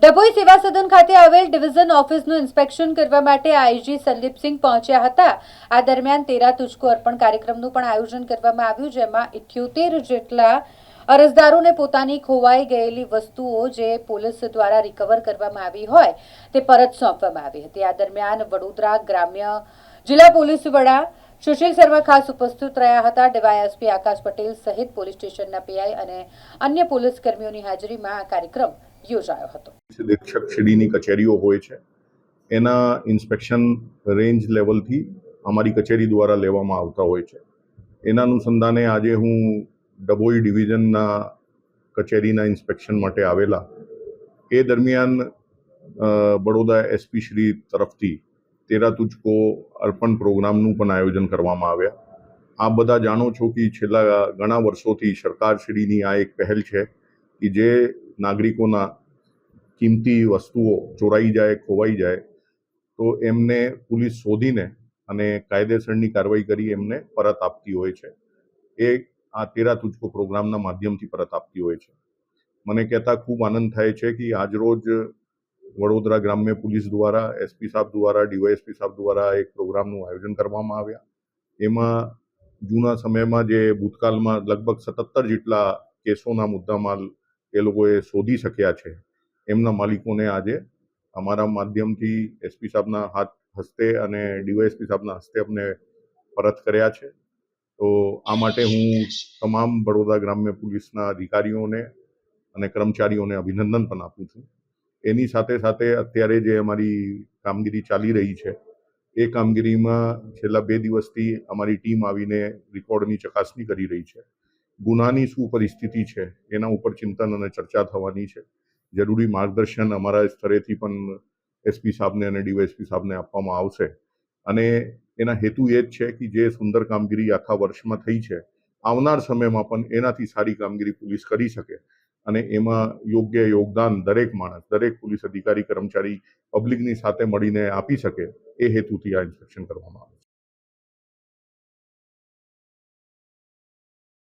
ડભોઈ સેવા સદન ખાતે આવેલ ડિવિઝન ઓફિસનું ઇન્સ્પેક્શન કરવા માટે આઈજી સંદીપસિંહ પહોંચ્યા હતા। આ દરમિયાન તેરા તુજકો અર્પણ કાર્યક્રમનું પણ આયોજન કરવામાં આવ્યું, જેમાં 78 જેટલા અરજદારોને પોતાની ખોવાઈ ગયેલી વસ્તુઓ જે પોલીસ દ્વારા રિકવર કરવામાં આવી હોય તે પરત સોંપવામાં આવી હતી। આ દરમિયાન વડોદરા ગ્રામ્ય જિલ્લા પોલીસ વડા સુશીલ શર્મા ખાસ ઉપસ્થિત રહ્યા હતા। ડીવાયએસપી આકાશ પટેલ સહિત પોલીસ સ્ટેશનના પીઆઈ અને અન્ય પોલીસ કર્મીઓની હાજરીમાં આ કાર્યક્રમ યોજાયો હતો। અધિક્ષક શ્રીની કચેરીઓ હોય છે, એના ઇન્સ્પેક્શન રેન્જ લેવલથી અમારી કચેરી દ્વારા લેવામાં આવતા હોય છે। એના અનુસંધાને આજે હું ડભોઈ ડિવિઝનના કચેરીના ઇન્સ્પેક્શન માટે આવેલા। એ દરમિયાન બડોદરા એસપી શ્રી તરફથી તેરા તુજકો અર્પણ પ્રોગ્રામનું પણ આયોજન કરવામાં આવ્યા। આ બધા જાણો છો કે છેલ્લા ઘણા વર્ષોથી સરકારશ્રીની આ એક પહેલ છે કે જે નાગરિકોના કિંમતી વસ્તુઓ ચોરાઈ જાય, ખોવાઈ જાય તો એમને પોલીસ શોધીને અને કાયદેસરની કાર્યવાહી કરી એમને પરત આપતી હોય છે। એ આ તેરા તુજકો પ્રોગ્રામના માધ્યમથી પરત આપતી હોય છે। મને કહેતા ખૂબ આનંદ થાય છે કે આજરોજ વડોદરા ગ્રામ્ય પોલીસ દ્વારા, એસપી સાહેબ દ્વારા, ડીવાયએસપી સાહેબ દ્વારા એક પ્રોગ્રામનું આયોજન કરવામાં આવ્યા। એમાં જૂના સમયમાં જે ભૂતકાળમાં લગભગ 77 જેટલા કેસોના મુદ્દામાલ એ લોકોએ શોધી શક્યા છે, એમના માલિકોને આજે અમારા માધ્યમથી એસપી સાહેબના હસ્તે અને ડીવાયએસપી સાહેબના હસ્તે અમને પરત કર્યા છે। તો આ માટે હું તમામ બડોદરા ગ્રામ્ય પોલીસના અધિકારીઓને અને કર્મચારીઓને અભિનંદન પણ આપું છું। એની સાથે સાથે અત્યારે જે અમારી કામગીરી ચાલી રહી છે, એ કામગીરીમાં છેલ્લા 2 દિવસથી અમારી ટીમ આવીને રેકોર્ડની ચકાસણી કરી રહી છે। ગુનાની શું પરિસ્થિતિ છે એના ઉપર ચિંતન અને ચર્ચા થવાની છે। જરૂરી માર્ગદર્શન અમારા સ્તરેથી પણ એસપી સાહેબને અને ડીવાયએસપી સાહેબને આપવામાં આવશે અને એના હેતુ એ જ છે કે જે સુંદર કામગીરી આખા વર્ષમાં થઈ છે, આવનાર સમયમાં પણ એનાથી સારી કામગીરી પોલીસ કરી શકે અને એમાં યોગ્ય યોગદાન દરેક માણસ, દરેક પોલીસ અધિકારી, કર્મચારી પબ્લિકની સાથે મળીને આપી શકે, એ હેતુથી આ ઇન્સ્પેક્શન કરવામાં આવે છે।